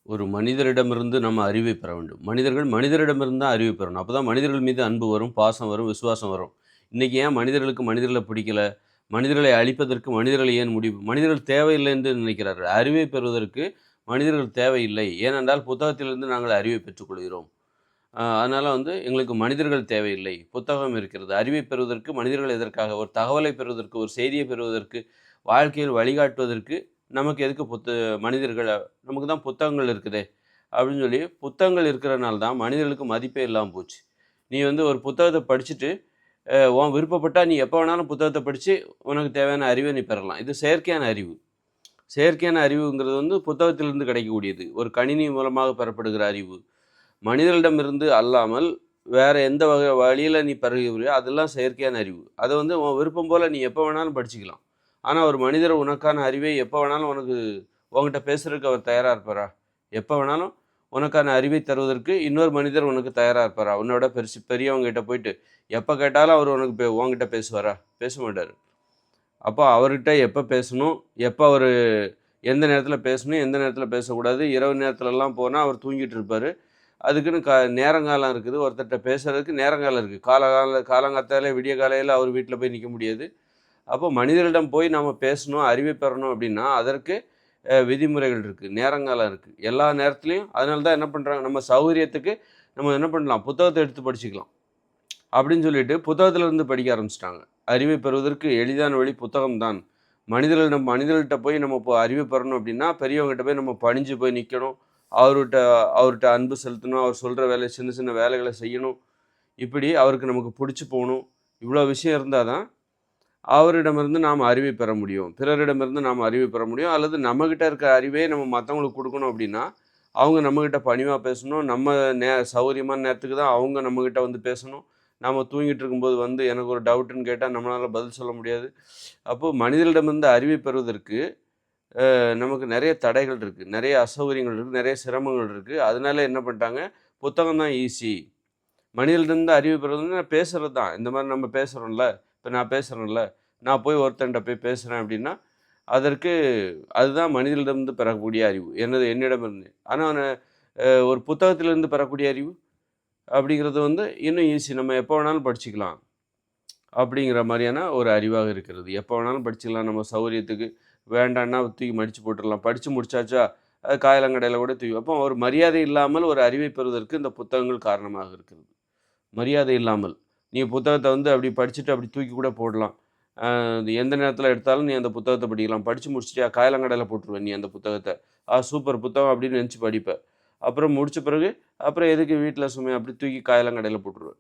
ஒரு மனிதரிடமிருந்து நம்ம அறிவை பெற வேண்டும். மனிதர்கள் மனிதரிடமிருந்து தான் அறிவை பெறணும். அப்பதான் மனிதர்கள் மீது அன்பு வரும், பாசம் வரும், விசுவாசம் வரும். இன்னைக்கு ஏன் மனிதர்களுக்கு மனிதர்கள பிடிக்கல? மனிதர்களை அழிப்பதற்கு மனிதர்கள் ஏன் முடிவு மனிதர்கள் தேவையில்லை என்று நினைக்கிறார்கள். அறிவை பெறுவதற்கு மனிதர்கள் தேவையில்லை. ஏனென்றால் புத்தகத்திலிருந்து நாங்கள் அறிவை பெற்றுக்கொள்கிறோம். அதனால எங்களுக்கு மனிதர்கள் தேவையில்லை. புத்தகம் இருக்கிறது. அறிவை பெறுவதற்கு மனிதர்கள் எதற்காக? ஒரு தகவலை பெறுவதற்கு, ஒரு செய்தியை பெறுவதற்கு, வாழ்க்கையில் வழிகாட்டுவதற்கு நமக்கு எதுக்கு மனிதர்கள் நமக்கு தான் புத்தகங்கள் இருக்குதே! அப்படின்னு சொல்லி புத்தகங்கள் இருக்கிறனால தான் மனிதர்களுக்கு மதிப்பே இல்லாம போச்சு. நீ ஒரு புத்தகத்த படிச்சுட்டு, உன் விருப்பப்பட்டா நீ எப்போ வேணாலும் புத்தகத்த படிச்சு, உனக்கு தேவையான அறிவை நீ பெறலாம். இது செயற்கையான அறிவு. செயற்கையான அறிவுங்கிறது புத்தகத்திலிருந்து கிடைக்கக்கூடியது. ஒரு கணினி மூலமாக பெறப்படுகிற அறிவு. மனிதர்களிடமிருந்து அல்லாமல் வேற எந்த வழியில நீ பெறுகிறியோ அதெல்லாம் செயற்கையான அறிவு. அத உன் விருப்பம் போல நீ எப்போ வேணாலும் படிச்சுக்கலாம். ஆனா ஒரு மனிதர் உனக்கான அறிவை எப்போ வேணாலும் உன்கிட்ட பேசுறதுக்கு அவர் தயாரா இருப்பாரா? எப்போ வேணாலும் உனக்கான அறிவை தருவதற்கு இன்னொரு மனிதர் உனக்கு தயாரா இருப்பாரா? உன்னோட பெரியவங்க கிட்ட போயிட்டு எப்போ கேட்டாலும் அவர் உன்கிட்ட பேசுவாரா? பேச மாட்டாரு. அப்போ அவர்கிட்ட எப்போ பேசணும், எப்போ எந்த நேரத்தில பேசணும், எந்த நேரத்தில பேசக்கூடாது. இரவு நேரத்துலலாம் போனா அவர் தூங்கிட்டு இருப்பாரு. அதுக்குன்னு நேரங்காலம் இருக்குது. ஒருத்தர்ட்ட பேசுறதுக்கு நேரங்காலம் இருக்கு. காலங்காத்தால விடிய காலையில அவர் வீட்ல போய் நிக்க முடியாது. அப்போ மனிதர்களிடம் போய் நம்ம பேசணும், அறிவை பெறணும் அப்படின்னா, அதற்கு விதிமுறைகள் இருக்கு. நேரங்காலம் இருக்கு. எல்லா நேரத்துலயும் அதனால தான் என்ன பண்றாங்க, நம்ம சௌகரியத்துக்கு நம்ம என்ன பண்ணலாம், புத்தகத்த எடுத்து படிச்சுக்கலாம். அப்படின்னு சொல்லிட்டு புத்தகத்துல இருந்து படிக்க ஆரம்பிச்சுட்டாங்க. அறிவை பெறுவதற்கு எளிதான வழி புத்தகம் தான். மனிதர்கள்ட்ட போய் நம்ம இப்போ அறிவை பெறணும் அப்படின்னா, பெரியவங்ககிட்ட போய் நம்ம பணிஞ்சு போய் நிக்கணும். அவர்ட்ட அவர்ட்ட அன்பு செலுத்தணும். அவர் சொல்ற சின்ன சின்ன வேலைகள செய்யணும். இப்படி அவருக்கு நமக்கு புடிச்சு போணும். இவ்வளோ விஷயம் இருந்தா தான் அவரிடமிருந்து நாம் அறிவை பெற முடியும். பிறரிடமிருந்து நாம் அறிவை பெற முடியும். அல்லது நம்மகிட்ட இருக்க அறிவே நம்ம மத்தவங்களுக்கு குடுக்கணும் அப்படின்னா, அவங்க நம்மகிட்ட பணிவா பேசணும். நம்ம சௌகரியமான நேரத்துக்கு தான் அவங்க நம்மகிட்ட பேசணும். நாம தூங்கிட்டு இருக்கும்போது எனக்கு ஒரு டவுட்டுன்னு கேட்டா நம்மளால பதில் சொல்ல முடியாது. அப்போ மனிதர்களிடமிருந்து அறிவை பெறுவதற்கு நமக்கு நெறைய தடைகள் இருக்கு. நெறைய அசௌகரியங்கள் இருக்கு. நெறைய சிரமங்கள் இருக்கு. அதனால என்ன பண்ணிட்டாங்க, புத்தகம் தான் ஈஸி. மனிதர்களிடமிருந்து அறிவு பெறுவதுன்னா பேசுறது தான். இந்த மாரி நம்ம பேசுறோம்ல, இப்ப நான் பேசுறேன்ல, நான் போய் ஒருத்தன்ட்ட போய் பேசுறேன் அப்படின்னா, அதற்கு அதுதான் மனிதர்களிடமிருந்து பெறக்கூடிய அறிவு. என்னிடமிருந்து. ஆனா ஒரு புத்தகத்திலிருந்து பெறக்கூடிய அறிவு அப்படிங்கிறது இன்னும் ஈஸி. நம்ம எப்போ வேணாலும் படிச்சுக்கலாம். அப்படிங்கிற மாரியான ஒரு அறிவாக இருக்கிறது. எப்போ வேணாலும் படிச்சுக்கலாம் நம்ம சௌகரியத்துக்கு. வேண்டான்னா தூக்கி மடிச்சு போட்டுறலாம். படிச்சு முடிச்சாச்சா, அது காயலாங்கடையில கூட தூக்கி அப்போ ஒரு மரியாதை இல்லாமல் ஒரு அறிவை பெறுவதற்கு இந்த புத்தகங்கள் காரணமாக இருக்கிறது. மரியாதை இல்லாமல். நீ புத்தகத்த அப்படி படிச்சுட்டு அப்படி தூக்கி கூட போடலாம். எந்த நேரத்தில எடுத்தாலும் நீ அந்த புத்தகத்த படிக்கலாம். படிச்சு முடிச்சுட்டியா, காயலாங்கடையில போட்டுருவ நீ அந்த புத்தகத்த. சூப்பர் புத்தகம் அப்படின்னு நெனச்சு படிப்ப. அப்புறம் முடிச்ச பிறகு, அப்புறம் எதுக்கு வீட்ல சுமை அப்படி தூக்கி காயலாங்கடையில போட்டுருவ.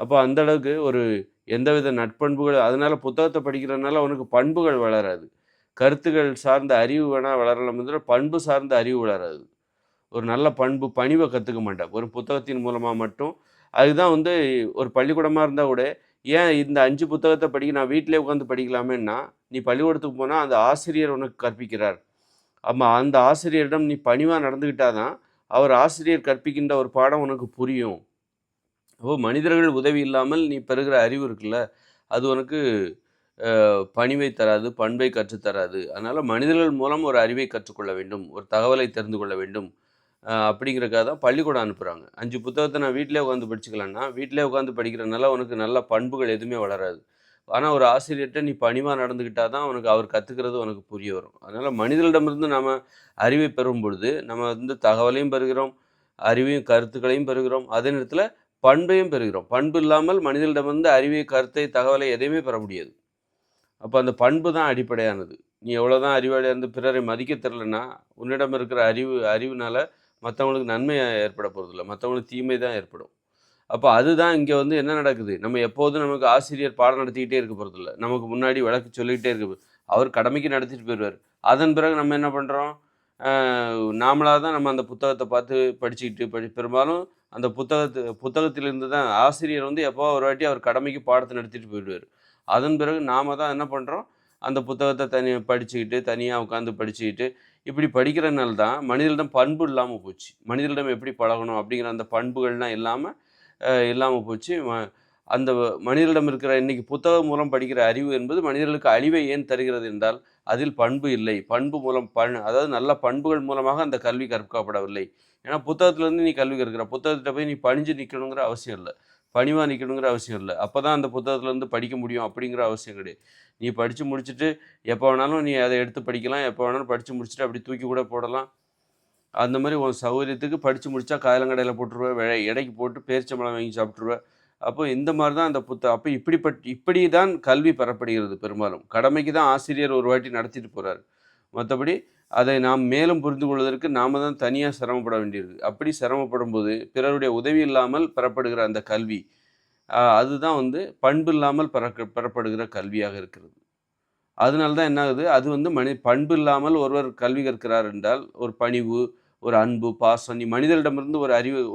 அப்போ அந்த அளவுக்கு ஒரு எந்தவித நற்பண்புகள் அதனால புத்தகத்த படிக்கிறதுனால உனக்கு பண்புகள் வளராது. கருத்துக்கள் சார்ந்த அறிவு வேணா வளரலாமே தவிர, பண்பு சார்ந்த அறிவு வளராது. ஒரு நல்ல பண்பு, பணிவ கத்துக்க மாட்ட. ஒரு புத்தகத்தின் மூலமா மட்டும் அதுதான் ஒரு பள்ளிக்கூடமா இருந்தா கூட, ஏன் இந்த 5 புத்தகத்த படிக்க நான் வீட்டிலேயே உட்காந்து படிக்கலாமேன்னா, நீ பள்ளிக்கூடத்துக்கு போனா அந்த ஆசிரியர் உனக்கு கற்பிக்கிறார். ஆமா, அந்த ஆசிரியரிடம் நீ பணிவா நடந்துக்கிட்டா தான், அவர் ஆசிரியர் கற்பிக்கின்ற ஒரு பாடம் உனக்கு புரியும். அப்போ மனிதர்கள் உதவி இல்லாமல் நீ பெறுகிற அறிவு இருக்குல்ல, அது உனக்கு பணிவை தராது, பண்பை கற்றுத் தராது. அதனால மனிதர்கள் மூலம் ஒரு அறிவை கற்றுக்கொள்ள வேண்டும். ஒரு தகவலை தெரிந்து கொள்ள வேண்டும். அப்படிங்கிறதுக்காக தான் பள்ளிக்கூடம் அனுப்புறாங்க. 5 புத்தகத்த நான் வீட்டிலேயே உட்காந்து படிச்சுக்கலான்னா, வீட்டிலேயே உட்காந்து படிக்கிறனால உனக்கு நல்ல பண்புகள் எதுவுமே வளராது. ஆனா ஒரு ஆசிரியர்ட்ட நீ பணிவா நடந்துக்கிட்டா தான் அவர் கத்துக்கிறது உனக்கு புரிய வரும். அதனால மனிதர்களிடமிருந்து நாம அறிவை பெறும் பொழுது, நம்ம தகவலையும் பெறுகிறோம், அறிவையும், கருத்துக்களையும் பெறுகிறோம். அதே நேரத்தில பண்பையும் பெறுகிறோம். பண்பு இல்லாமல் மனிதனிடமிருந்து அறிவை, கருத்தை, தகவலை எதையுமே பெற முடியாது. அப்ப அந்த பண்பு தான் அடிப்படையானது. நீ எவ்வளோதான் அறிவாளியா இருந்து பிறரை மதிக்க தெரியலன்னா, உன்னிடம் இருக்கிற அறிவுனால மத்தவங்களுக்கு நன்மை ஏற்பட போறதில்ல. மத்தவங்களுக்கு தீமை தான் ஏற்படும். அப்ப அதுதான் இங்க என்ன நடக்குது? நம்ம எப்போதும் நமக்கு ஆசிரியர் பாடம் நடத்திக்கிட்டே இருக்க போறதில்ல. நமக்கு முன்னாடி விளக்கி சொல்லிக்கிட்டே அவர் கடமைக்கு நடத்திட்டு போயிருவாரு. அதன் பிறகு நம்ம என்ன பண்றோம்? அ நாமளா தான் நம்ம அந்த புத்தகத்த பார்த்து படிச்சுக்கிட்டு பெரும்பாலும் அந்த புத்தகத்திலிருந்து தான் ஆசிரியர் எப்போ ஒரு வாட்டி அவர் கடமைக்கு பாடத்த நடத்திட்டு போயிடுவாரு. அதன் பிறகு நாம தான் என்ன பண்றோம்? அந்த புத்தகத்த தனியா படிச்சுக்கிட்டு, தனியா உட்காந்து படிச்சுக்கிட்டு, இப்படி படிக்கிறனால தான் மனிதனிடம் பண்பு இல்லாம போச்சு. மனிதனிடம் எப்படி பழகணும் அப்படிங்கிற அந்த பண்புகள்லாம் இல்லாம போச்சு. அந்த மனிதனிடம் இருக்கிற இன்னைக்கு புத்தகம் மூலம் படிக்கிற அறிவு என்பது மனிதர்களுக்கு அழிவை ஏன் தருகிறது என்றால், அதில் பண்பு இல்லை. பண்பு மூலம் அதாவது நல்ல பண்புகள் மூலமாக அந்த கல்வி கற்கப்படவில்லை. ஏன்னா புத்தகத்திலேருந்து நீ கல்வி கற்கிற. புத்தகத்திட்ட போய் நீ பணிஞ்சு நிற்கணுங்கிற அவசியம் இல்ல. பணிவா நிற்கணுங்கிற அவசியம் இல்ல. அப்பதான் அந்த புத்தகத்திலேருந்து படிக்க முடியும் அப்படிங்கிற அவசியம் கிடையாது. நீ படிச்சு முடிச்சுட்டு எப்போ வேணாலும் நீ அத எடுத்து படிக்கலாம். எப்போ வேணாலும் படிச்சு முடிச்சுட்டு அப்படி தூக்கி கூட போடலாம். அந்த மாரி உன் சௌகரியத்துக்கு படிச்சு முடிச்சா காயலங்கடையில போட்டுருவ. எடைக்கு போட்டு பேரிச்சம்பழம் வாங்கி சாப்பிட்டுருவ. அப்போ இந்த மாரி தான் அந்த அப்ப இப்படி தான் கல்வி பெறப்படுகிறது பெரும்பாலும். கடமைக்கு தான் ஆசிரியர் ஒரு வாட்டி நடத்திட்டு போறாரு. மத்தபடி அதை நாம் மேலும் புரிந்து கொள்வதற்கு நாம தான் தனியா சிரமப்பட வேண்டியிருக்கு. அப்படி சிரமப்படும்போது பிறருடைய உதவி இல்லாமல் பெறப்படுகிற அந்த கல்வி, அதுதான் வந்து பண்பு இல்லாமல் பெறப்படுகிற கல்வியாக இருக்கிறது. அதனால தான் என்ன ஆகுது, அது வந்து பண்பு இல்லாமல் ஒருவர் கல்வி கற்கிறார் என்றால், ஒரு பணிவு, ஒரு அன்பு, பாசம், நீ மனிதரிடமிருந்து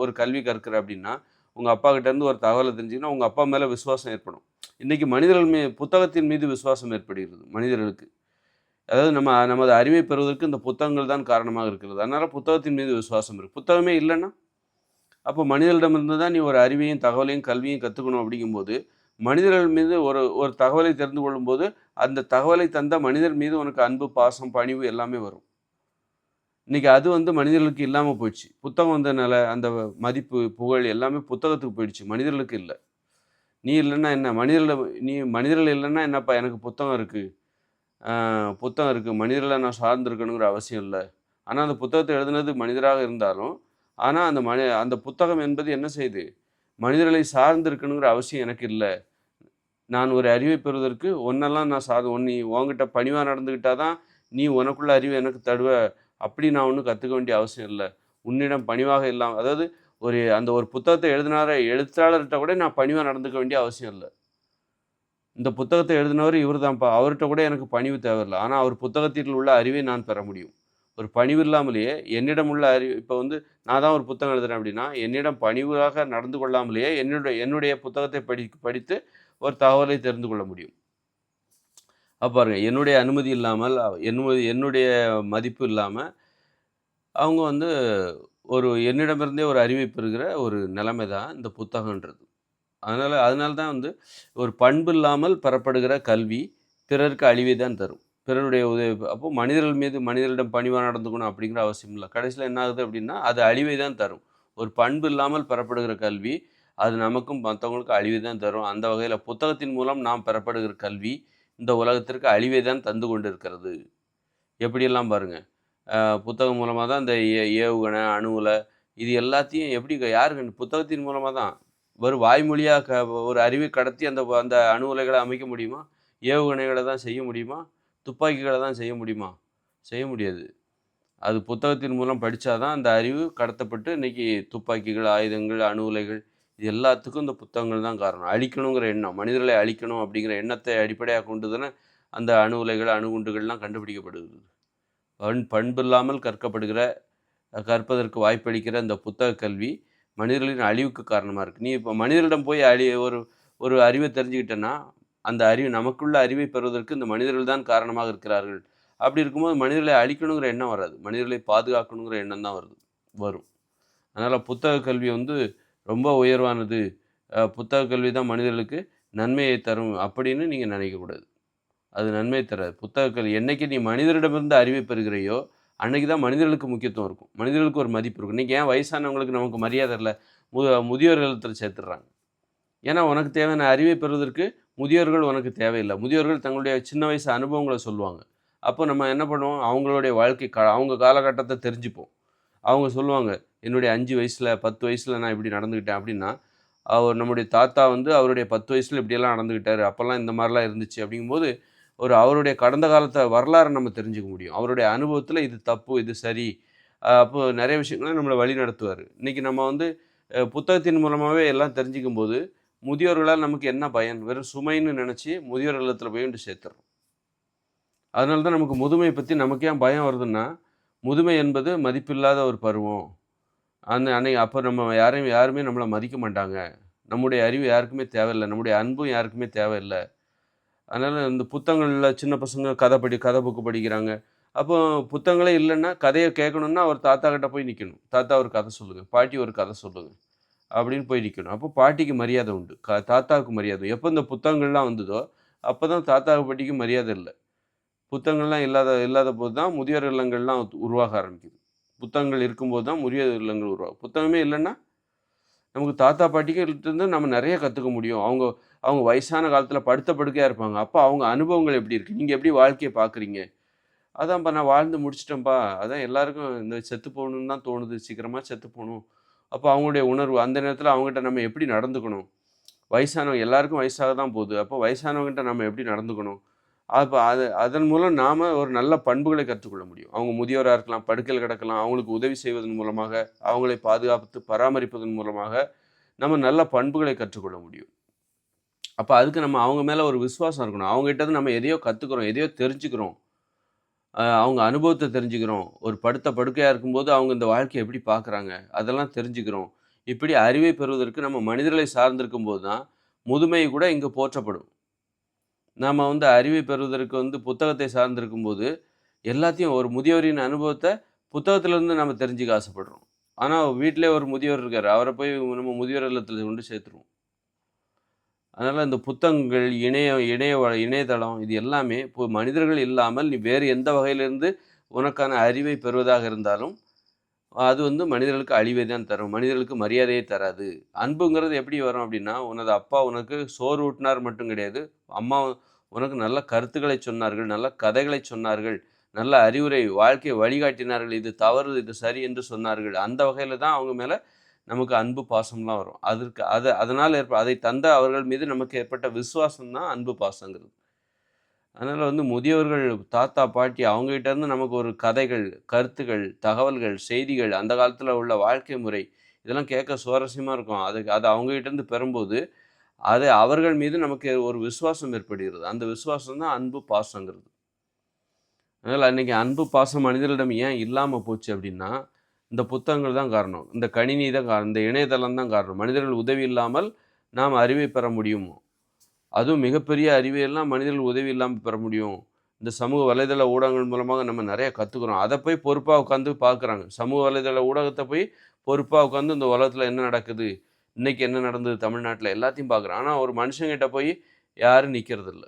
ஒரு கல்வி கற்கிற அப்படின்னா, உங்க அப்பாகிட்டேருந்து ஒரு தகவல தெரிஞ்சுக்கினா, உங்க அப்பா மேல விசுவாசம் ஏற்படும். இன்னைக்கு மனிதர்கள் புத்தகத்தின் மீது விசுவாசம் ஏற்படுகிறது மனிதர்களுக்கு. அதாவது நமது அறிவை பெறுவதற்கு இந்த புத்தகங்கள் தான் காரணமாக இருக்கிறது. அதனால புத்தகத்தின் மீது விசுவாசம் இருக்கு. புத்தகமே இல்லன்னா, அப்போ மனிதர்களிடமிருந்து தான் நீ ஒரு அறிவையும், தகவலையும், கல்வியும் கத்துக்கணும் அப்படிங்கும்போது, மனிதர்கள் மீது ஒரு ஒரு தகவலை தெரிந்து கொள்ளும்போது, அந்த தகவலை தந்த மனிதர் மீது உனக்கு அன்பு, பாசம், பணிவு எல்லாமே வரும். இன்னைக்கு அது வந்து மனிதர்களுக்கு இல்லாம போயிடுச்சு. புத்தகம் வந்ததுனால அந்த மதிப்பு, புகழ் எல்லாமே புத்தகத்துக்கு போயிடுச்சு. மனிதர்களுக்கு இல்ல. நீ இல்லன்னா என்ன? மனிதர்கள் இல்லன்னா என்னப்பா எனக்கு புத்தகம் இருக்கு. புத்தகம் இருக்கு. மனிதர்கள நான் சார்ந்து இருக்கணுங்கிற அவசியம் இல்ல. ஆனா அந்த புத்தகத்த எழுதினது மனிதராக இருந்தாலும், ஆனா அந்த புத்தகம் என்பது என்ன செய்யுது? மனிதர்களை சார்ந்து இருக்கணுங்கிற அவசியம் எனக்கு இல்ல. நான் ஒரு அறிவை பெறுவதற்கு உன்னெல்லாம் நான் நீ உன்கிட்ட பணிவா நடந்துக்கிட்டா தான், நீ உனக்குள்ள அறிவை எனக்கு தருவ. அப்படி நான் ஒண்ணும் கத்துக்க வேண்டிய அவசியம் இல்ல. உன்னிடம் பணிவாக இல்லாம அதாவது ஒரு புத்தகத்த எழுத்தாளர்ட்ட கூட நான் பணிவா நடந்துக்க வேண்டிய அவசியம் இல்ல. இந்த புத்தகத்த எழுதினவர் இவரு தான்ப்பா. அவர்ட்ட கூட எனக்கு பணிவு தேவையில்ல. ஆனா அவர் புத்தகத்தில் உள்ள அறிவை நான் பெற முடியும். ஒரு பணிவு இல்லாமலேயே என்னிடம் உள்ள இப்ப வந்து நான் தான் ஒரு புத்தகம் எழுதுறேன் அப்படின்னா, என்னிடம் பணிவாக நடந்து கொள்ளாமலேயே என்னுடைய புத்தகத்தை படித்து ஒரு தகவலை தெரிந்து கொள்ள முடியும். பாருங்க என்னுடைய அனுமதி இல்லாமல், என்னுடைய மதிப்பு இல்லாம, அவங்க வந்து என்னிடமிருந்தே ஒரு அறிவை பெறுகிற ஒரு நிலைமை தான் இந்த புத்தகன்றது. அதனால தான் வந்து ஒரு பண்பு இல்லாமல் பெறப்படுகிற கல்வி பிறருக்கு அழிவை தான் தரும். பிறருடைய உதவி அப்போ மனிதர்களிடம் பணிவா நடந்துக்கணும் அப்படிங்கிற அவசியம் இல்ல. கடைசியில என்ன ஆகுது அப்படின்னா, அது அழிவை தான் தரும். ஒரு பண்பு இல்லாமல் பெறப்படுகிற கல்வி, அது நமக்கும் மத்தவங்களுக்கும் அழிவை தான் தரும். அந்த வகையில புத்தகத்தின் மூலம் நாம் பெறப்படுகிற கல்வி, இந்த உலகத்திற்கு அழிவை தான் தந்து கொண்டிருக்கிறது. எப்படியெல்லாம் பாருங்க. புத்தகம் மூலமா தான் இந்த ஏவுகணை, அணுவுல இது எல்லாத்தையும் யாரு புத்தகத்தின் மூலமா தான். வெறும் வாய்மொழியா ஒரு அறிவை கடத்தி அந்த அந்த அணு உலைகளை அமைக்க முடியுமா? ஏவுகணைகள தான் செய்ய முடியுமா? துப்பாக்கிகள தான் செய்ய முடியுமா? செய்ய முடியாது. அது புத்தகத்தின் மூலம் படிச்சா தான் அந்த அறிவு கடத்தப்பட்டு இன்னைக்கு துப்பாக்கிகள், ஆயுதங்கள், அணு உலைகள் இது எல்லாத்துக்கும் இந்த புத்தகங்கள் தான் காரணம். அழிக்கணுங்கிற எண்ணம், மனிதர்களை அழிக்கணும் அப்படிங்கிற எண்ணத்தை அடிப்படையாக கொண்டு தானே அந்த அணு உலைகள், அணுகுண்டுகள்லாம் கண்டுபிடிக்கப்படுது. பண்பில்லாமல் கற்பதற்கு வாய்ப்பளிக்கிற இந்த புத்தக கல்வி மனிதர்களின் அழிவுக்கு காரணமா இருக்கு. நீ இப்போ மனிதர்களிடம் போய் ஒரு அறிவை தெரிஞ்சுக்கிட்டேன்னா, அந்த நமக்குள்ள அறிவை பெறுவதற்கு இந்த மனிதர்கள் தான் காரணமாக இருக்கிறார்கள். அப்படி இருக்கும்போது மனிதர்களை அழிக்கணுங்கிற எண்ணம் வராது. மனிதர்களை பாதுகாக்கணுங்கிற எண்ணம் தான் வரும். அதனால புத்தக கல்வி வந்து ரொம்ப உயர்வானது. புத்தக கல்வி தான் மனிதர்களுக்கு நன்மையை தரும் அப்படின்னு நீங்க நினைக்கக்கூடாது. அது நன்மை தராது. புத்தக கல்வி என்னைக்கு நீ மனிதரிடமிருந்து அறிவை பெறுகிறாயோ, அன்னைக்கு தான் மனிதர்களுக்கு முக்கியத்துவம் இருக்கும். மனிதர்களுக்கு ஒரு மதிப்பு இருக்கும். இன்னைக்கு ஏன் வயசானவங்களுக்கு நமக்கு மரியாதை இல்ல? முதியோர் இல்லத்துல சேர்த்துடுறாங்க. ஏன்னா உனக்கு தேவையான அறிவை பெறுவதற்கு முதியோர்கள் உனக்கு தேவையில்ல. முதியோர்கள் தங்களுடைய சின்ன வயசு அனுபவங்கள சொல்லுவாங்க. அப்போ நம்ம என்ன பண்ணுவோம்? அவங்களுடைய அவங்க காலகட்டத்த தெரிஞ்சுப்போம். அவங்க சொல்லுவாங்க, "என்னுடைய 5 வயசுல, 10 வயசுல நான் இப்படி நடந்துக்கிட்டேன்." அப்படின்னா, நம்முடைய தாத்தா வந்து அவருடைய 10 வயசுல இப்படியெல்லாம் நடந்துக்கிட்டாரு. அப்பல்லாம் இந்த மாரிலாம் இருந்துச்சு அப்படிங்கும்போது, அவருடைய கடந்த காலத்த வரலாற நம்ம தெரிஞ்சுக்க முடியும். அவருடைய அனுபவத்தில இது தப்பு, இது சரி. அப்போ நெறைய விஷயங்கள நம்மள வழி நடத்துவாரு. இன்னைக்கு நம்ம வந்து புத்தகத்தின் மூலமாவே எல்லாம் தெரிஞ்சுக்கும்போது, முதியோர்களால் நமக்கு என்ன பயன்? வெறும் சுமைன்னு நெனச்சு முதியோர் இல்லத்துல போய் கொண்டு சேர்த்துர்றோம். அதனால தான் நமக்கு முதுமைய பத்தி நமக்கு ஏன் பயம் வருதுன்னா, முதுமை என்பது மதிப்பில்லாத ஒரு பருவம். அப்ப நம்ம யாருமே நம்மள மதிக்க மாட்டாங்க. நம்முடைய அறிவு யாருக்குமே தேவையில்ல. நம்முடைய அன்பும் யாருக்குமே தேவையில்ல. அதனால இந்த புத்தகங்கள்ல சின்ன பசங்க கதை புக்கு படிக்கிறாங்க. அப்போ புத்தகங்களே இல்லன்னா, கதைய கேட்கணும்னா ஒரு தாத்தா கிட்ட போய் நிக்கணும். தாத்தா ஒரு கதை சொல்லுங்க. பாட்டி ஒரு கதை சொல்லுங்க. அப்படின்னு போய் நிக்கணும். அப்போ பாட்டிக்கு மரியாதை உண்டு. தாத்தாவுக்கு மரியாதை. எப்போ இந்த புத்தகங்கள்லாம் வந்ததோ, அப்பதான் தாத்தா, பாட்டிக்கு மரியாதை இல்ல. புத்தகங்கள்லாம் இல்லாத போது தான் முதியோர் இல்லங்கள்லாம் உருவாக ஆரம்பிக்குது. புத்தகங்கள் இருக்கும்போது தான் முதியோர் இல்லங்கள் உருவாகும். புத்தகமே இல்லன்னா, நமக்கு தாத்தா, பாட்டிகிட்டருந்து நம்ம நெறைய கத்துக்க முடியும். அவங்க அவங்க வயசான காலத்தில படுத்த படுக்கையா இருப்பாங்க. அப்ப அவங்க அனுபவங்கள் எப்படி இருக்கு? நீங்க எப்படி வாழ்க்கைய பார்க்குறீங்க? அதான்ப்பா நான் வாழ்ந்து முடிச்சுட்டேன்ப்பா. அதான் எல்லாருக்கும் இந்த செத்து போகணும்னு தான் தோணுது. சீக்கிரமா செத்து போணும். அப்போ அவங்களுடைய உணர்வு, அந்த நேரத்தில அவங்ககிட்ட நம்ம எப்படி நடந்துக்கணும்? வயசானவங்க எல்லாருக்கும் வயசாக தான் போகுது. அப்போ வயசானவங்ககிட்ட நம்ம எப்படி நடந்துக்கணும்? அப்ப அதன் மூலம் நாம ஒரு நல்ல பண்புகளை கற்றுக்கொள்ள முடியும். அவங்க முதியோரா இருக்கலாம், படுக்கையில கிடக்கலாம். அவங்களுக்கு உதவி செய்வதன் மூலமாக, அவங்களை பாதுகாத்து பராமரிப்பதன் மூலமாக, நம்ம நல்ல பண்புகளை கற்றுக்கொள்ள முடியும். அப்ப அதுக்கு நம்ம அவங்க மேல ஒரு விசுவாசம் இருக்கணும். அவங்ககிட்ட இருந்து நம்ம எதையோ கத்துக்கிறோம், எதையோ தெரிஞ்சுக்கிறோம். அவங்க அனுபவத்த தெரிஞ்சுக்கிறோம். ஒரு படுத்த படுக்கையா இருக்கும்போது அவங்க இந்த வாழ்க்கைய எப்படி பார்க்குறாங்க, அதெல்லாம் தெரிஞ்சுக்கிறோம். இப்படி அறிவை பெறுவதற்கு நம்ம மனிதர்களை சார்ந்திருக்கும்போது தான், முதுமை கூட இங்கு போற்றப்படும். நாம அறிவை பெறுவதற்கு புத்தகத்தை சார்ந்திருக்கும்போது, எல்லாத்தையும் ஒரு முதியவரின் அனுபவத்த புத்தகத்திலிருந்து நம்ம தெரிஞ்சுக்க ஆசைப்படுறோம். ஆனா வீட்டிலே ஒரு முதியவர் இருக்காரு. அவர போய் நம்ம முதியோர் இல்லத்துல கொண்டு சேர்த்துருவோம். அதனால இந்த புத்தகங்கள், இணையதளம் இது எல்லாமே இப்போ மனிதர்கள் இல்லாமல் நீ வேறு எந்த வகையிலிருந்து உனக்கான அறிவை பெறுவதாக இருந்தாலும், அது மனிதர்களுக்கு அழிவை தான் தரும். மனிதர்களுக்கு மரியாதையை தராது. அன்புங்கிறது எப்படி வரும் அப்படின்னா, உனது அப்பா உனக்கு சோறு ஊட்டினார் மட்டும் கிடையாது. அம்மா உனக்கு நல்ல கருத்துக்களை சொன்னார்கள், நல்ல கதைகளை சொன்னார்கள், நல்ல அறிவுரை, வாழ்க்கையை வழிகாட்டினார்கள். இது தவறு, இது சரி என்று சொன்னார்கள். அந்த வகையில தான் அவங்க மேல நமக்கு அன்பு, பாசம்லாம் வரும். அதனால அதை தந்த அவர்கள் மீது நமக்கு ஏற்பட்ட விசுவாசம் தான் அன்பு, பாசங்கிறது. அதனால முதியவர்கள், தாத்தா, பாட்டி அவங்ககிட்ட இருந்து நமக்கு ஒரு கதைகள், கருத்துகள், தகவல்கள், செய்திகள், அந்த காலத்துல உள்ள வாழ்க்கை முறை, இதெல்லாம் கேட்க சுவாரஸ்யமா இருக்கும். அது அவங்ககிட்ட இருந்து பெறும்போது, அது அவர்கள் மீது நமக்கு ஒரு விசுவாசம் ஏற்படுகிறது. அந்த விசுவாசம் தான் அன்பு, பாசங்கிறது. அதனால அன்னைக்கு அன்பு, பாசம் மனிதர்களிடம் ஏன் இல்லாம போச்சு அப்படின்னா, இந்த புத்தகங்கள் தான் காரணம். இந்த கணினி தான் காரணம். இந்த இணையதளம் தான் காரணம். மனிதர்கள் உதவி இல்லாமல் நாம் அறிவை பெற முடியுமோ? அதுவும் மிகப்பெரிய அறிவியல்லாம் மனிதர்கள் உதவி இல்லாம பெற முடியும். இந்த சமூக வலைதள ஊடகங்கள் மூலமாக நம்ம நெறைய கத்துக்கிறோம். அத போய் பொறுப்பா உட்காந்து பார்க்குறாங்க. சமூக வலைதள ஊடகத்த போய் பொறுப்பா உட்காந்து இந்த உலகத்துல என்ன நடக்குது? இன்னைக்கு என்ன நடந்தது தமிழ்நாட்டுல? எல்லாத்தையும் பார்க்குறான். ஆனா ஒரு மனுஷங்கிட்ட போய் யாரும் நிக்கிறதில்ல.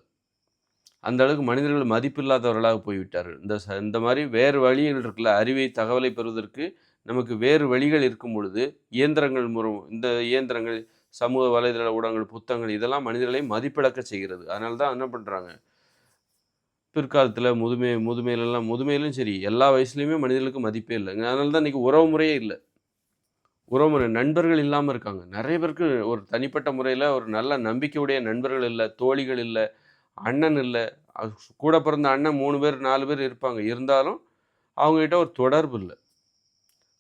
அந்த அளவுக்கு மனிதர்கள் மதிப்பில்லாதவர்களாக போய்விட்டார்கள். இந்த மாரி வேறு வழிகள் இருக்குல்ல, அறிவை, தகவலை பெறுவதற்கு நமக்கு வேறு வழிகள் இருக்கும் பொழுது, இயந்திரங்கள் மூலம் இந்த இயந்திரங்கள், சமூக வலைதள ஊடகங்கள், புத்தகங்கள் இதெல்லாம் மனிதர்களை மதிப்பிழக்க செய்கிறது. அதனால தான் என்ன பண்றாங்க, பிற்காலத்தில முதுமையிலும் சரி, எல்லா வயசுலயுமே மனிதர்களுக்கு மதிப்பே இல்ல. அதனால தான் இன்னைக்கு உறவு முறையே இல்ல. உறவுமுறை நண்பர்கள் இல்லாம இருக்காங்க. நெறைய பேருக்கு ஒரு தனிப்பட்ட முறையில ஒரு நல்ல நம்பிக்கையுடைய நண்பர்கள் இல்ல, தோழிகள் இல்ல, அண்ணன் இல்ல. அது கூட பிறந்த அண்ணன் 3 பேர், 4 பேர் இருப்பாங்க. இருந்தாலும் அவங்ககிட்ட ஒரு தொடர்பு இல்ல.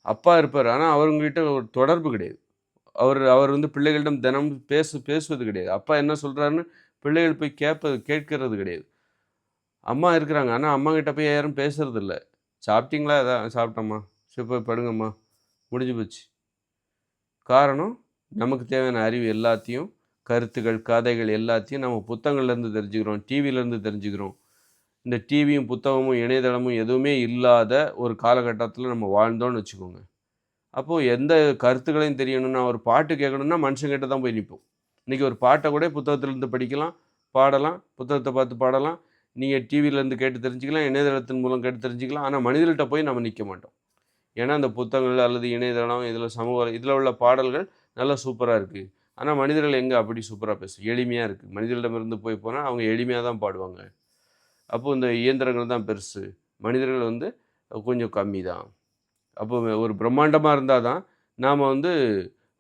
அப்பா இருப்பாரு. ஆனா அவங்ககிட்ட ஒரு தொடர்பு கிடையாது. அவர் அவர் பிள்ளைகளிடம் தினமும் பேசுவது கிடையாது. அப்பா என்ன சொல்றாருன்னு பிள்ளைகள் போய் கேட்கறது கிடையாது. அம்மா இருக்கிறாங்க. ஆனா அம்மாகிட்ட போய் யாரும் பேசுறதில்ல. "சாப்பிட்டீங்களா?" "அதான் சாப்பிட்டேம்மா." "சரி போய் படுங்கம்மா." முடிஞ்சு போச்சு. காரணம், நமக்கு தேவையான அறிவு எல்லாத்தையும், கருத்துக்கள், கதைகள் எல்லாத்தையும் நம்ம புத்தகங்கள்லேருந்து தெரிஞ்சுக்கிறோம். டிவிலேருந்து தெரிஞ்சுக்கிறோம். இந்த டிவியும், புத்தகமும், இணையதளமும் எதுவுமே இல்லாத ஒரு காலகட்டத்தில நம்ம வாழ்ந்தோம்னு வச்சுக்கோங்க. அப்போ எந்த கருத்துக்களையும் தெரியணும்னா, ஒரு பாட்டு கேட்கணும்னா மனுஷங்கிட்ட தான் போய் நிப்போம். இன்னைக்கு ஒரு பாட்ட கூட புத்தகத்திலிருந்து படிக்கலாம், பாடலாம், புத்தகத்த பார்த்து பாடலாம். நீங்க டிவிலேருந்து கேட்டு தெரிஞ்சுக்கலாம், இணையதளத்தின் மூலம் கேட்டு தெரிஞ்சுக்கலாம். ஆனா மனிதர்கள்ட்ட போய் நம்ம நிக்க மாட்டோம். ஏன்னா, அந்த புத்தகங்கள் அல்லது இணையதளம், இதில உள்ள பாடல்கள் நல்லா சூப்பரா இருக்கு. ஆனா மனிதர்கள் எங்க அப்படி சூப்பரா எளிமையா இருக்கு. மனிதர்களிடமிருந்து போனா அவங்க எளிமையா தான் பாடுவாங்க. அப்போ இந்த இயந்திரங்கள் தான் பெருசு. மனிதர்கள் கொஞ்சம் கம்மி தான். அப்போ ஒரு பிரம்மாண்டமா இருந்தா தான், நாம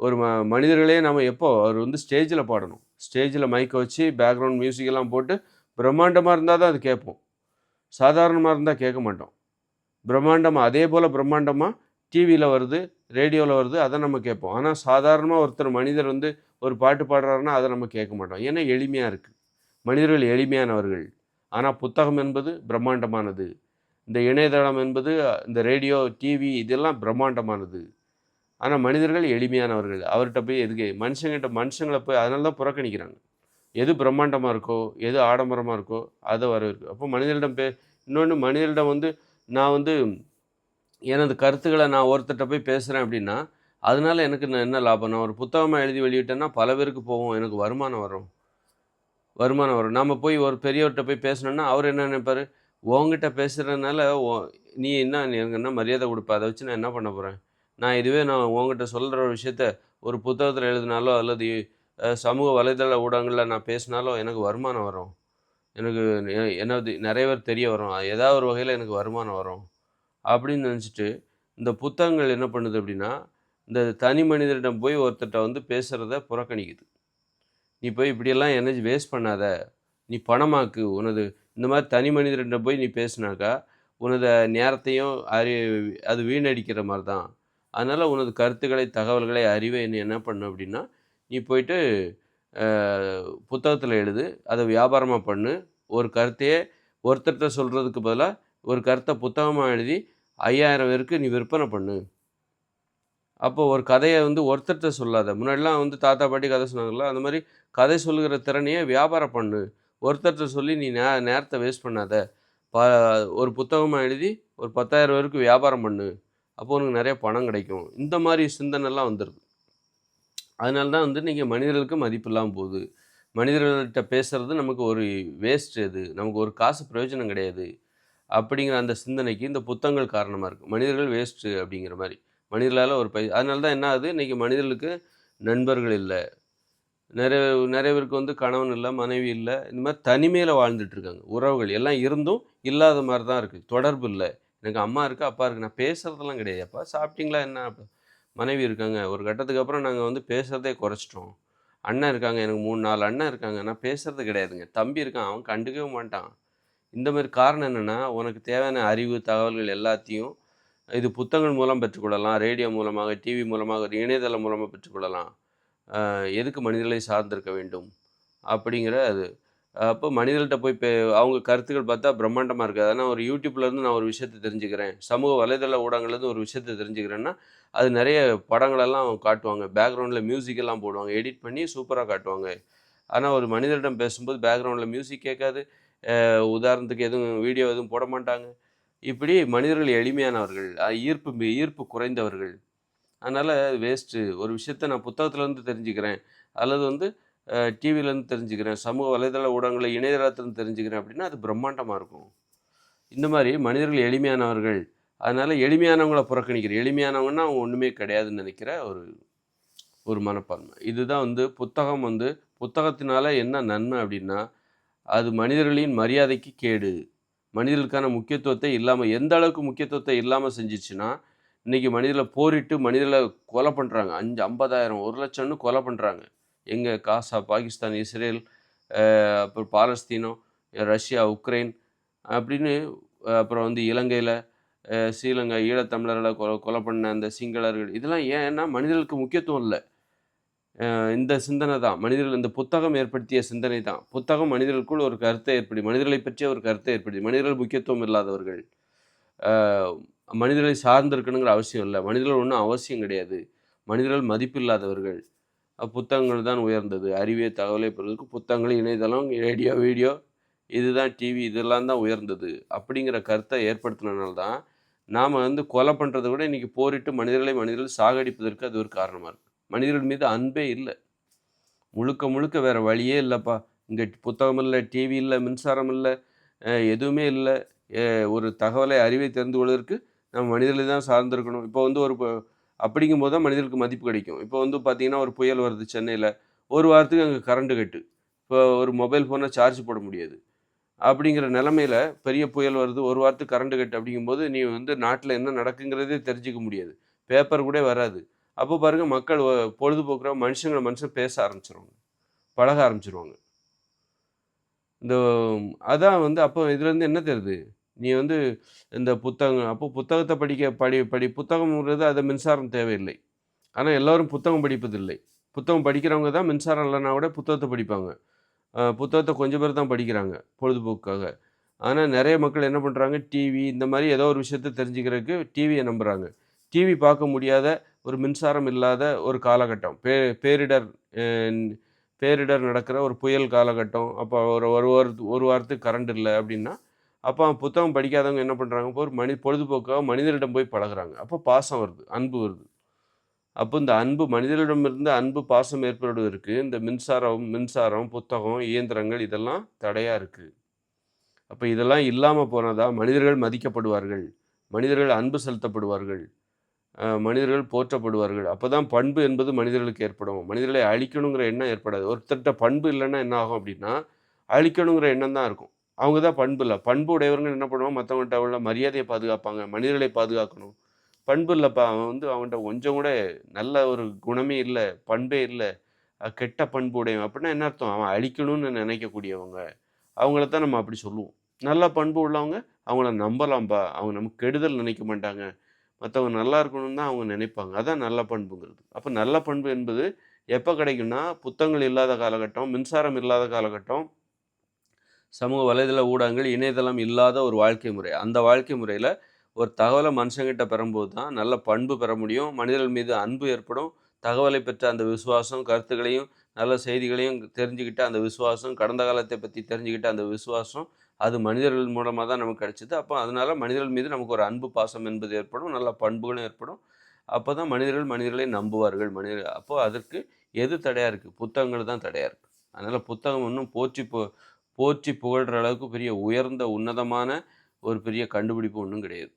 ஒரு மனிதர்களே நாம எப்போ அவர் ஸ்டேஜ்ல பாடணும். ஸ்டேஜ்ல மைக்க வச்சு பேக்கிரவுண்ட் மியூசிக் எல்லாம் போட்டு பிரம்மாண்டமா இருந்தா தான் அது கேட்போம். சாதாரணமா இருந்தா கேட்க மாட்டோம். பிரம்மாண்டமா அதே போல பிரம்மாண்டமா டிவியில வருது, ரேடியோல வருது. அத நம்ம கேட்போம். ஆனா சாதாரணமா ஒருத்தர் மனிதர் ஒரு பாட்டு பாடுறாருன்னா, அத நம்ம கேட்க மாட்டோம். ஏன்னா எளிமையா இருக்கு. மனிதர்கள் எளிமையானவர்கள். ஆனா புத்தகம் என்பது பிரம்மாண்டமானது. இந்த இணையதளம் என்பது, இந்த ரேடியோ, டிவி இதெல்லாம் பிரம்மாண்டமானது. ஆனா மனிதர்கள் எளிமையானவர்கள். அவர்ட்ட போய் எதுக்கு மனுஷங்கள போய் அதனால தான் புறக்கணிக்கிறாங்க. எது பிரம்மாண்டமா இருக்கோ, எது ஆடம்பரமா இருக்கோ, அத வரவேற்கு. அப்போ மனிதர்களிடம் இன்னொன்னு மனிதர்களிடம் நான் எனது கருத்துக்கள நான் ஒருத்தர்ட்ட போய் பேசுறேன் அப்படின்னா, அதனால எனக்கு என்ன லாபம்? நான் ஒரு புத்தகமா எழுதி வெளியிட்டேன்னா, பல பேருக்கு போகும். எனக்கு வருமானம் வரும். நாம போய் ஒரு பெரியவர்ட்ட போய் பேசுனோம்னா, அவரு என்ன நினைப்பாரு? உன்கிட்ட பேசுறதுனால நீ எனக்கு என்ன மரியாதை குடுப்ப? அத வச்சு நான் என்ன பண்ண போறேன்? இதுவே நான் உன்கிட்ட சொல்ற ஒரு விஷயத்த ஒரு புத்தகத்தில எழுதினாலோ, அல்லது சமூக வலைதள ஊடகங்கள்ல நான் பேசினாலோ எனக்கு வருமானம் வரும். எனக்கு என்னது நெறைய பேர் தெரிய வரும். ஏதாவது ஒரு வகையில எனக்கு வருமானம் வரும். அப்படின்னு நெனச்சுட்டு, இந்த புத்தகங்கள் என்ன பண்ணுது அப்படின்னா, இந்த தனி மனிதனிடம் போய் ஒருத்தர்ட்ட வந்து பேசுறத புறக்கணிக்குது. "நீ போய் இப்படியெல்லாம் எனர்ஜி வேஸ்ட் பண்ணாத. நீ பணமாக்கு. இந்த மாரி தனி மனிதர்ட்ட போய் நீ பேசினாக்கா, உனது நேரத்தையும் அது வீணடிக்கிற மாரி தான். அதனால உனது கருத்துக்களை, தகவல்களை, அறிவை நீ என்ன பண்ணு அப்படின்னா, நீ போயிட்டு அ புத்தகத்தில எழுது. அத வியாபாரமா பண்ணு. ஒரு கருத்தையே ஒருத்தர்ட்ட சொல்றதுக்கு பதிலா, ஒரு கருத்த புத்தகமா எழுதி 5000 பேருக்கு நீ விற்பனை பண்ணு." அப்போ ஒரு கதைய வந்து ஒருத்தர்ட்ட சொல்லாத. முன்னாடிலாம் வந்து தாத்தா, பாட்டி கதை சொன்னாங்கல்ல, அந்த மாரி கதை சொல்லுகிற திறனையே வியாபாரம் பண்ணு. ஒருத்தர்ட்ட சொல்லி நீ நேரத்த வேஸ்ட் பண்ணாத. ப ஒரு புத்தகமா எழுதி ஒரு 10,000 பேருக்கு வியாபாரம் பண்ணு. அப்போ உனக்கு நெறைய பணம் கிடைக்கும். இந்த மாரி சிந்தனைலாம் வந்துருது. அதனால தான் வந்து இன்னைக்கு மனிதர்களுக்கு மதிப்பு இல்லாம போகுது. மனிதர்கள்ட்ட பேசுறது நமக்கு ஒரு வேஸ்ட் அது. நமக்கு ஒரு காசு பிரயோஜனம் கிடையாது. அப்படிங்கிற அந்த சிந்தனைக்கு இந்த புத்தகங்கள் காரணமா இருக்கு. மனிதர்கள் வேஸ்ட்டு அப்படிங்கிற மாரி. மனிதர்களால ஒரு அதனால தான் என்ன ஆகுது, இன்னைக்கு மனிதர்களுக்கு நண்பர்கள் இல்ல. நெறைய நெறைய பேருக்கு வந்து கணவன் இல்ல, மனைவி இல்ல. இந்த மாரி தனிமையில வாழ்ந்துட்டு இருக்காங்க. உறவுகள் எல்லாம் இருந்தும் இல்லாத மாரி தான் இருக்கு. தொடர்பு இல்ல. எனக்கு அம்மா இருக்கு, அப்பா இருக்கு. நான் பேசுறதெல்லாம் கிடையாது. "எப்பா சாப்பிட்டீங்களா என்ன?" மனைவி இருக்காங்க. ஒரு கட்டத்துக்கு அப்புறம் நாங்க வந்து பேசுறதே குறைச்சிட்டோம். அண்ணன் இருக்காங்க. எனக்கு 3, 4 அண்ணன் இருக்காங்க. நான் பேசுறது கிடையாதுங்க. தம்பி இருக்கான். அவன் கண்டுக்கவே மாட்டான். இந்த மாரி காரணம் என்னன்னா, உனக்கு தேவையான அறிவு, தகவல்கள் எல்லாத்தையும் இது புத்தகங்கள் மூலம் பெற்றுக்கொள்ளலாம். ரேடியோ மூலமாக, டிவி மூலமாக, இணையதளம் மூலமா பெற்றுக்கொள்ளலாம். எதுக்கு மனிதர்களை சார்ந்திருக்க வேண்டும்? அப்படிங்கிற அது. அப்போ மனிதர்கள்ட்ட போய் அவங்க கருத்துக்கள் பார்த்தா பிரம்மாண்டமா இருக்காது. ஆனா ஒரு YouTubeலேருந்து நான் ஒரு விஷயத்த தெரிஞ்சுக்கிறேன். சமூக வலைதள ஊடகங்கள்லேருந்து ஒரு விஷயத்த தெரிஞ்சுக்கிறேன்னா, அது நெறைய படங்களெல்லாம் காட்டுவாங்க. பேக்ரவுண்ட்ல மியூசிக் எல்லாம் போடுவாங்க. எடிட் பண்ணி சூப்பரா காட்டுவாங்க. ஆனா ஒரு மனிதரிடம் பேசும்போது பேக்ரவுண்ட்ல மியூசிக் கேட்காது. உதாரணத்துக்கு எதுவும் வீடியோ எதுவும் போட மாட்டாங்க. இப்படி மனிதர்கள் எளிமையானவர்கள். ஈர்ப்பு குறைந்தவர்கள். அதனால வேஸ்ட்டு. ஒரு விஷயத்த நான் புத்தகத்துலருந்து தெரிஞ்சுக்கிறேன். அல்லது வந்து டிவிலேருந்து தெரிஞ்சுக்கிறேன். சமூக வலைதள ஊடகங்கள்ல இணையதளத்துலருந்து தெரிஞ்சுக்கிறேன் அப்படின்னா, அது பிரம்மாண்டமா இருக்கும். இந்த மாரி மனிதர்கள் எளிமையானவர்கள். அதனால எளிமையானவங்கள புறக்கணிக்கிறேன். எளிமையானவங்கன்னா அவங்க ஒண்ணுமே கிடையாதுன்னு நெனைக்கிற ஒரு ஒரு மனப்பான்மை. இதுதான் வந்து புத்தகம் வந்து புத்தகத்தினால என்ன நன்மை அப்படின்னா, அது மனிதர்களின் மரியாதைக்கு கேடு. மனிதர்களுக்கான முக்கியத்துவத்தை இல்லாம எந்த அளவுக்கு முக்கியத்துவத்த இல்லாம செஞ்சுச்சுன்னா, இன்னைக்கு மனிதர்கள போரிட்டு மனிதர்கள கொலை பண்றாங்க. 50,000 1,00,000ன்னு கொலை பண்றாங்க. எங்க காசா, பாகிஸ்தான், இஸ்ரேல், அப்புறம் பாலஸ்தீனம், ரஷ்யா, உக்ரைன் அப்படின்னு அப்புறம் வந்து இலங்கையில ஸ்ரீலங்கா ஈழத்தமிழர்கள கொலை பண்ண அந்த சிங்களர்கள் இதெல்லாம் ஏன்னா மனிதர்களுக்கு முக்கியத்துவம் இல்ல. இந்த சிந்தனை தான். மனிதர்கள் இந்த புத்தகம் ஏற்படுத்திய சிந்தனை தான். புத்தகம் மனிதர்களுக்குள் ஒரு கருத்தை மனிதர்களைப் பற்றிய ஒரு கருத்தை ஏற்படுத்தி மனிதர்கள் முக்கியத்துவம் இல்லாதவர்கள். ஆ மனிதர்களை சார்ந்து இருக்கணுங்கிற அவசியம் இல்ல. மனிதர்கள் ஒண்ணும் அவசியம் கிடையாது. மனிதர்கள் மதிப்பில்லாதவர்கள். புத்தகங்கள் தான் உயர்ந்தது. அறிவே தகவலை பெறுவதற்கு புத்தகங்கள், இணையதளம், ரேடியோ, வீடியோ இதுதான் டிவி இதெல்லாம் தான் உயர்ந்தது. அப்படிங்கிற கருத்தை ஏற்படுத்தினனால தான், நாம வந்து கொலை பண்றத விட இன்னைக்கு போரிட்டு மனிதர்கள் சாகடிப்பதற்கு அது ஒரு காரணமா இருக்கு. மனிதர்கள் மீது அன்பே இல்ல. முழுக்க முழுக்க வேற வழியே இல்லப்பா. இங்க புத்தகம் இல்ல, டிவி இல்ல, மின்சாரம் இல்ல, எதுவுமே இல்ல. எ ஒரு தகவலை, அறிவை தெரிந்து கொள்வதற்கு நம்ம மனிதர்களை தான் சார்ந்திருக்கணும். இப்போ வந்து அப்படிங்கும்போது தான் மனிதர்களுக்கு மதிப்பு கிடைக்கும். இப்போ வந்து பார்த்தீங்கன்னா, ஒரு புயல் வருது சென்னையில. ஒரு வாரத்துக்கு அங்க கரண்ட் கட்டு. இப்போ ஒரு மொபைல் ஃபோன சார்ஜ் போட முடியாது. அப்படிங்கிற நிலைமையில பெரிய புயல் வருது. ஒரு வாரத்துக்கு கரண்ட் கட் அப்படிங்கும்போது, நீ வந்து நாட்ல என்ன நடக்குங்கிறதே தெரிஞ்சுக்க முடியாது. பேப்பர் கூட வராது. அப்போ பாருங்க மக்கள் பொழுதுபோக்குற மனுஷன் பேச ஆரம்பிச்சுருவாங்க. பழக ஆரம்பிச்சுருவாங்க. இந்த அதான் வந்து அப்போ இதுலேருந்து என்ன தெரியுது? நீ வந்து இந்த புத்தகம் அப்போ புத்தகத்த படிக்க படி படி புத்தகம்ங்கிறது அது மின்சாரம் தேவையில்லை. ஆனா எல்லாரும் புத்தகம் படிப்பதில்லை. புத்தகம் படிக்கிறவங்க தான் மின்சாரம் இல்லன்னா கூட புத்தகத்த படிப்பாங்க. புத்தகத்த கொஞ்சம் பேர் தான் படிக்கிறாங்க, பொழுதுபோக்குக்காக. ஆனா நெறைய மக்கள் என்ன பண்றாங்க, டிவி இந்த மாரி ஏதோ ஒரு விஷயத்த தெரிஞ்சுக்கிறதுக்கு டிவிய நம்புறாங்க. டிவி பார்க்க முடியாத, ஒரு மின்சாரம் இல்லாத ஒரு காலகட்டம். பேரிடர் அ பேரிடர் நடக்கிற ஒரு புயல் காலகட்டம். அப்போ ஒரு வாரத்துக்கு கரண்ட் இல்ல அப்டின்னா, அப்ப புத்தகம் படிக்காதவங்க என்ன பண்றாங்க, இப்போ ஒரு பொழுதுபோக்காக மனிதரிடம் போய் பழகுறாங்க. அப்போ பாசம் வருது, அன்பு வருது. அப்போ இந்த அன்பு மனிதரிடமிருந்து அன்பு, பாசம் ஏற்படுவதற்கு இந்த மின்சாரம், புத்தகம், இயந்திரங்கள் இதெல்லாம் தடையா இருக்கு. அப்போ இதெல்லாம் இல்லாமல் போனால் தான் மனிதர்கள் மதிக்கப்படுவார்கள், மனிதர்கள் அன்பு செலுத்தப்படுவார்கள், மனிதர்கள் போற்றப்படுவார்கள். அப்போ தான் பண்பு என்பது மனிதர்களுக்கு ஏற்படும். மனிதர்களை அழிக்கணுங்கிற எண்ணம் ஏற்படாது. ஒருத்தர்கிட்ட பண்பு இல்லைன்னா என்ன ஆகும் அப்படின்னா, அழிக்கணுங்கிற எண்ணம் தான் இருக்கும். அவங்க தான் பண்பு இல்ல. பண்பு உடையவர்கள் என்ன பண்ணுவாங்க, மத்தவங்கள்ட்ட உள்ள மரியாதைய பாதுகாப்பாங்க. மனிதர்களை பாதுகாக்கணும். பண்பு இல்லப்பா, அவன் வந்து அவன்ட்ட கொஞ்சம் கூட நல்ல ஒரு குணமே இல்ல, பண்பே இல்ல. கெட்ட பண்பு உடையவன் அப்படின்னா என்ன அர்த்தம்? அவன் அழிக்கணும்னு நினைக்கக்கூடியவங்க. அவங்கள தான் நம்ம அப்படி சொல்லுவோம். நல்ல பண்பு உள்ளவங்க, அவங்கள நம்பலாம்ப்பா. அவங்க நமக்கு கெடுதல் நினைக்க மாட்டாங்க. மத்தவங்க நல்லா இருக்கணும்னு தான் அவங்க நினைப்பாங்க. அதான் நல்ல பண்புங்கிறது. அப்ப நல்ல பண்பு என்பது எப்ப கிடைக்கும்னா, புத்தகங்கள் இல்லாத காலகட்டம், மின்சாரம் இல்லாத காலகட்டம், சமூக வலைதள ஊடகங்கள், இணையதளம் இல்லாத ஒரு வாழ்க்கை முறை. அந்த வாழ்க்கை முறையில ஒரு தகவல மனுஷங்கிட்ட பெறும்போது தான் நல்ல பண்பு பெற முடியும். மனிதர்கள் மீது அன்பு ஏற்படும். தகவலை பெற்ற அந்த விசுவாசம், கருத்துக்களையும், நல்ல செய்திகளையும் தெரிஞ்சுக்கிட்ட அந்த விசுவாசம், கடந்த காலத்தை பத்தி தெரிஞ்சுக்கிட்ட அந்த விசுவாசம், அது மனிதர்கள் மூலமா தான் நமக்கு கிடைச்சது. அப்போ அதனால மனிதர்கள் மீது நமக்கு ஒரு அன்பு, பாசம் என்பது ஏற்படும். நல்ல பண்புகளும் ஏற்படும். அப்பதான் மனிதர்கள் மனிதர்களை நம்புவார்கள். அப்போ அதற்கு எது தடையா இருக்கு? புத்தகங்கள் தான் தடையா இருக்கு. அதனால புத்தகம் இன்னும் போற்றி புகழ்ற அளவுக்கு பெரிய உயர்ந்த, உன்னதமான ஒரு பெரிய கண்டுபிடிப்பு ஒண்ணும் கிடையாது.